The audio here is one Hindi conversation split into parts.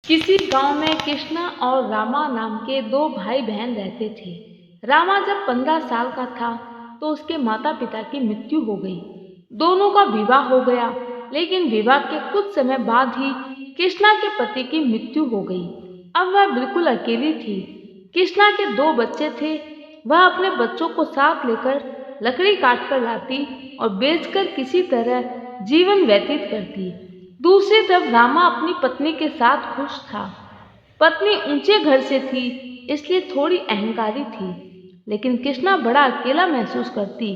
किसी गांव में कृष्णा और रामा नाम के दो भाई बहन रहते थे। रामा जब 15 साल का था तो उसके माता पिता की मृत्यु हो गई। दोनों का विवाह हो गया, लेकिन विवाह के कुछ समय बाद ही कृष्णा के पति की मृत्यु हो गई। अब वह बिल्कुल अकेली थी। कृष्णा के दो बच्चे थे। वह अपने बच्चों को साथ लेकर लकड़ी काट कर लाती और बेचकर किसी तरह जीवन व्यतीत करती। दूसरी तरफ रामा अपनी पत्नी के साथ खुश था। पत्नी ऊंचे घर से थी, इसलिए थोड़ी अहंकारी थी, लेकिन कृष्णा बड़ा अकेला महसूस करती।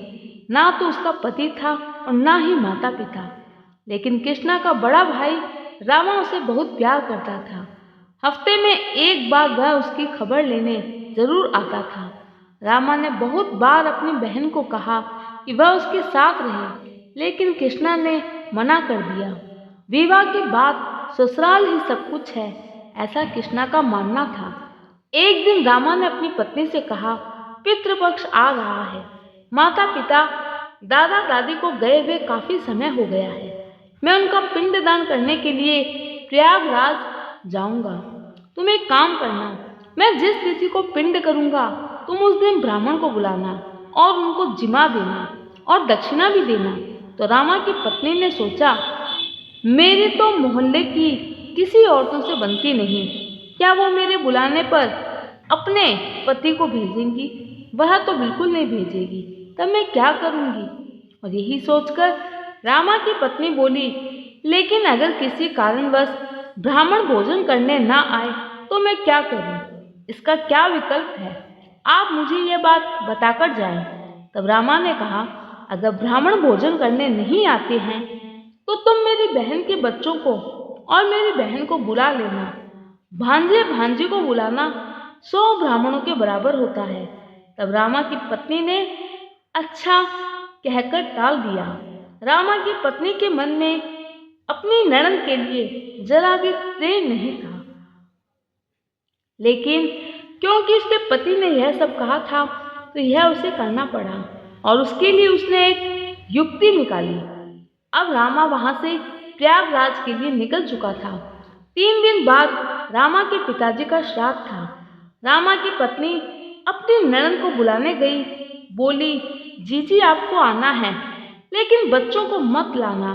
ना तो उसका पति था और ना ही माता पिता। लेकिन कृष्णा का बड़ा भाई रामा उसे बहुत प्यार करता था। हफ्ते में एक बार वह उसकी खबर लेने जरूर आता था। रामा ने बहुत बार अपनी बहन को कहा कि वह उसके साथ रहे, लेकिन कृष्णा ने मना कर दिया। विवाह के बाद ससुराल ही सब कुछ है, ऐसा कृष्णा का मानना था। एक दिन रामा ने अपनी पत्नी से कहा, पितृपक्ष आ रहा है। माता पिता दादा दादी को गए हुए काफी समय हो गया है। मैं उनका पिंडदान करने के लिए प्रयागराज जाऊंगा। तुम एक काम करना, मैं जिस तिथि को पिंड करूंगा तुम उस दिन ब्राह्मण को बुलाना और उनको जिमा देना और दक्षिणा भी देना। तो रामा की पत्नी ने सोचा, मेरी तो मोहल्ले की किसी औरतों से बनती नहीं, क्या वो मेरे बुलाने पर अपने पति को भेजेंगी? वह तो बिल्कुल नहीं भेजेगी, तब मैं क्या करूंगी? और यही सोचकर रामा की पत्नी बोली, लेकिन अगर किसी कारणवश ब्राह्मण भोजन करने ना आए तो मैं क्या करूं? इसका क्या विकल्प है? आप मुझे यह बात बताकर जाएं। तब रामा ने कहा, अगर ब्राह्मण भोजन करने नहीं आते हैं तो तुम मेरी बहन के बच्चों को और मेरी बहन को बुला लेना। भांजे भांजी को बुलाना 100 ब्राह्मणों के बराबर होता है। तब रामा की पत्नी ने अच्छा कहकर टाल दिया। रामा की पत्नी के मन में अपनी ननद के लिए जरा भी प्रेम नहीं था, लेकिन क्योंकि उसके पति ने यह सब कहा था तो यह उसे करना पड़ा और उसके लिए उसने एक युक्ति निकाली। अब रामा वहां से प्रयागराज के लिए निकल चुका था। 3 दिन बाद रामा के पिताजी का श्राद्ध था। रामा की पत्नी अपनी ननद को बुलाने गई। बोली, जीजी आपको आना है, लेकिन बच्चों को मत लाना,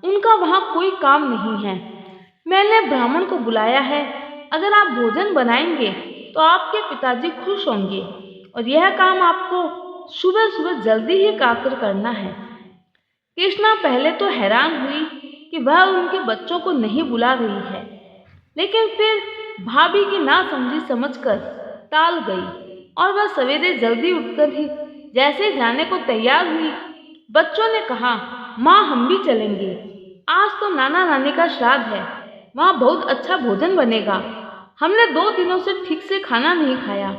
उनका वहां कोई काम नहीं है। मैंने ब्राह्मण को बुलाया है, अगर आप भोजन बनाएंगे तो आपके पिताजी खुश होंगे और यह काम आपको सुबह सुबह जल्दी ही काकर करना है। कृष्णा पहले तो हैरान हुई कि वह उनके बच्चों को नहीं बुला रही है, लेकिन फिर भाभी की नासमझी समझकर टाल गई और वह सवेरे जल्दी उठकर ही जैसे जाने को तैयार हुई, बच्चों ने कहा, माँ हम भी चलेंगे, आज तो नाना नानी का श्राद्ध है, वहाँ बहुत अच्छा भोजन बनेगा। हमने 2 दिनों से ठीक से खाना नहीं खाया,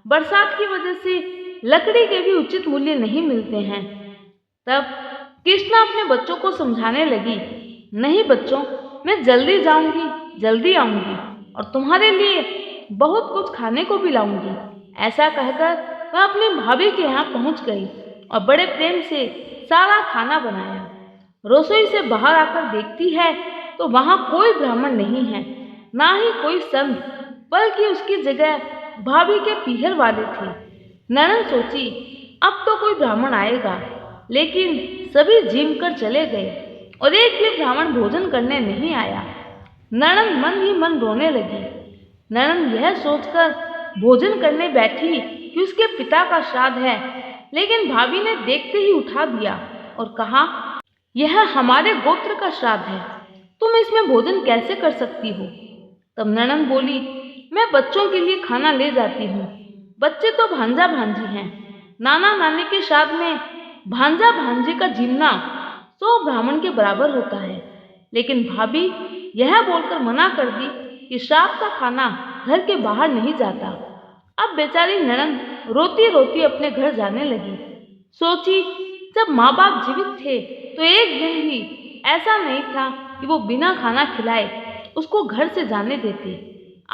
बरसात की वजह से लकड़ी के भी उचित मूल्य नहीं मिलते हैं। तब कृष्णा अपने बच्चों को समझाने लगी, नहीं बच्चों, मैं जल्दी जाऊंगी, जल्दी आऊंगी और तुम्हारे लिए बहुत कुछ खाने को भी लाऊंगी। ऐसा कहकर वह अपनी भाभी के यहाँ पहुँच गई और बड़े प्रेम से सारा खाना बनाया। रसोई से बाहर आकर देखती है तो वहाँ कोई ब्राह्मण नहीं है, ना ही कोई संत, बल्कि उसकी जगह भाभी के पीहर वाले थे। ननद सोची, अब तो कोई ब्राह्मण आएगा, लेकिन सभी झीम कर चले गए और एक भी ब्राह्मण भोजन करने नहीं आया। ननद मन ही मन रोने लगी। ननद यह सोचकर भोजन करने बैठी कि उसके पिता का श्राद्ध है, लेकिन भाभी ने देखते ही उठा दिया और कहा, यह हमारे गोत्र का श्राद्ध है, तुम इसमें भोजन कैसे कर सकती हो? तब ननद बोली, मैं बच्चों के लिए खाना ले जाती हूँ, बच्चे तो भांजा भांजी हैं। नाना नानी के श्राद्ध में भांजा भांजी का जीमना 100 ब्राह्मण के बराबर होता है। लेकिन भाभी यह बोलकर मना कर दी कि श्राद्ध का खाना घर के बाहर नहीं जाता। अब बेचारी ननद रोती रोती अपने घर जाने लगी। सोची, जब माँ बाप जीवित थे तो एक दिन भी ऐसा नहीं था कि वो बिना खाना खिलाए उसको घर से जाने देते।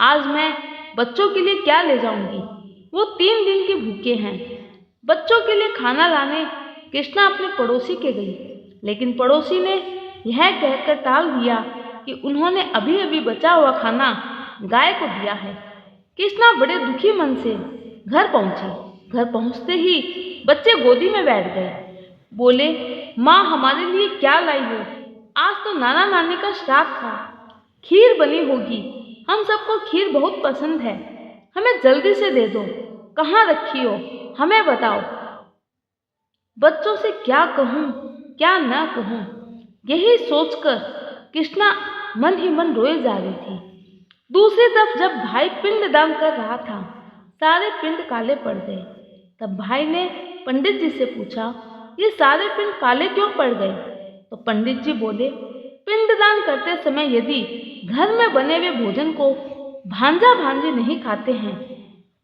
आज मैं बच्चों के लिए क्या ले जाऊंगी? वो 3 दिन के भूखे हैं। बच्चों के लिए खाना लाने कृष्णा अपने पड़ोसी के गई, लेकिन पड़ोसी ने यह कहकर टाल दिया कि उन्होंने अभी अभी बचा हुआ खाना गाय को दिया है। कृष्णा बड़े दुखी मन से घर पहुंची। घर पहुंचते ही बच्चे गोदी में बैठ गए। बोले, माँ हमारे लिए क्या लाई हो? आज तो नाना नानी का श्राद्ध था, खीर बनी होगी। हम सबको खीर बहुत पसंद है, हमें जल्दी से दे दो। कहाँ रखी हो, हमें बताओ। बच्चों से क्या कहूँ क्या न कहूँ, यही सोचकर कृष्णा मन ही मन रोए जा रही थी। दूसरी तरफ जब भाई पिंड दान कर रहा था, सारे पिंड काले पड़ गए। तब भाई ने पंडित जी से पूछा, ये सारे पिंड काले क्यों पड़ गए? तो पंडित जी बोले, पिंडदान करते समय यदि घर में बने हुए भोजन को भांजा भांजी नहीं खाते हैं,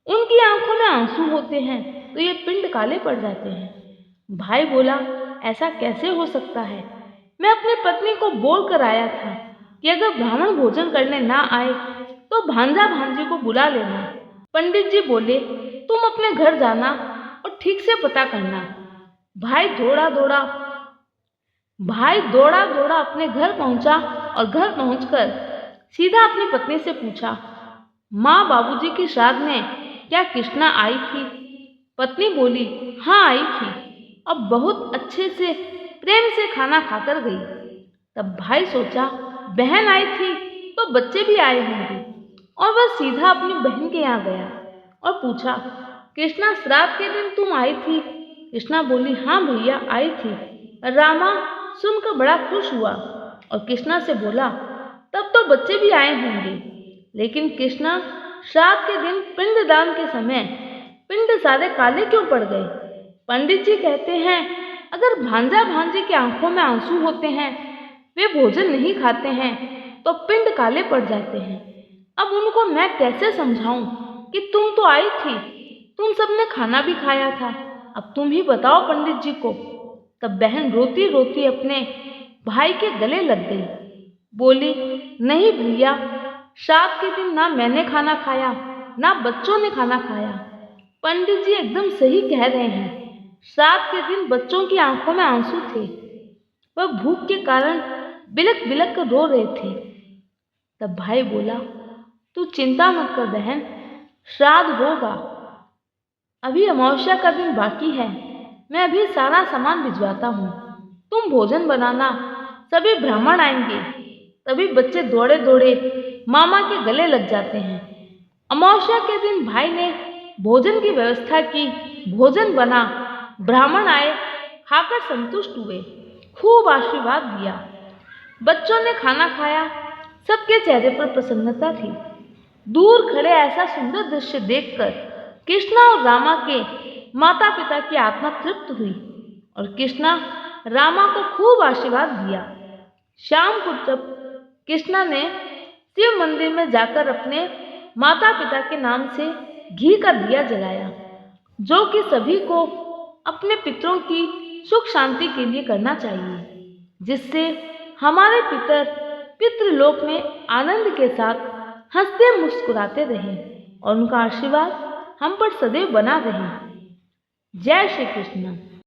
उनकी आंखों में आंसू होते हैं, तो ये पिंड काले पड़ जाते हैं। भाई बोला, ऐसा कैसे हो सकता है? मैं अपनी पत्नी को बोल कर आया था कि अगर ब्राह्मण भोजन करने ना आए तो भांजा भांजी को बुला लेना। पंडित जी बोले, तुम अपने घर जाना और ठीक से पता करना। भाई दौड़ा दौड़ा अपने घर पहुंचा और घर पहुंचकर सीधा अपनी पत्नी से पूछा, माँ बाबूजी की श्राद्ध में क्या कृष्णा आई थी? पत्नी बोली, हाँ आई थी और बहुत अच्छे से प्रेम से खाना खाकर गई। तब भाई सोचा, बहन आई थी तो बच्चे भी आए होंगे, और वह सीधा अपनी बहन के यहाँ गया और पूछा, कृष्णा श्राद्ध के दिन तुम आई थी? कृष्णा बोली, हाँ भैया आई थी। रामा सुनकर बड़ा खुश हुआ और कृष्णा से बोला, तब तो बच्चे भी आए होंगे। लेकिन कृष्णा, श्राद्ध के दिन पिंडदान के समय पिंड सारे काले क्यों पड़ गए? पंडित जी कहते हैं, अगर भांजा भांजी की आंखों में आंसू होते हैं, वे भोजन नहीं खाते हैं, तो पिंड काले पड़ जाते हैं। अब उनको मैं कैसे समझाऊं कि तुम तो आई थी, तुम सबने खाना भी खाया था, अब तुम ही बताओ पंडित जी को। तब बहन रोती रोती अपने भाई के गले लग गई। बोली, नहीं भैया, श्राद्ध के दिन ना मैंने खाना खाया ना बच्चों ने खाना खाया। पंडित जी एकदम सही कह रहे हैं। श्राद्ध के दिन बच्चों की आंखों में आंसू थे, वह भूख के कारण बिलक बिलक कर रो रहे थे। तब भाई बोला, तू चिंता मत कर बहन, श्राद्ध होगा, अभी अमावस्या का दिन बाकी है। मैं अभी सारा सामान भिजवाता हूँ, तुम भोजन बनाना, सभी ब्राह्मण आएंगे। तभी बच्चे दौड़े दौड़े मामा के गले लग जाते हैं। अमावस्या के दिन भाई ने भोजन की व्यवस्था की, भोजन बना, ब्राह्मण आए, खाकर संतुष्ट हुए, खूब आशीर्वाद दिया। बच्चों ने खाना खाया, सबके चेहरे पर प्रसन्नता थी। दूर खड़े ऐसा सुंदर दृश्य देखकर कृष्णा और रामा के माता पिता की आत्मा तृप्त हुई और कृष्णा रामा को खूब आशीर्वाद दिया। शाम को जब कृष्णा ने शिव मंदिर में जाकर अपने माता पिता के नाम से घी का दिया जलाया, जो कि सभी को अपने पितरों की सुख शांति के लिए करना चाहिए, जिससे हमारे पितृलोक में आनंद के साथ हंसते मुस्कुराते रहें और उनका आशीर्वाद हम पर सदैव बना रहे। जय श्री कृष्ण।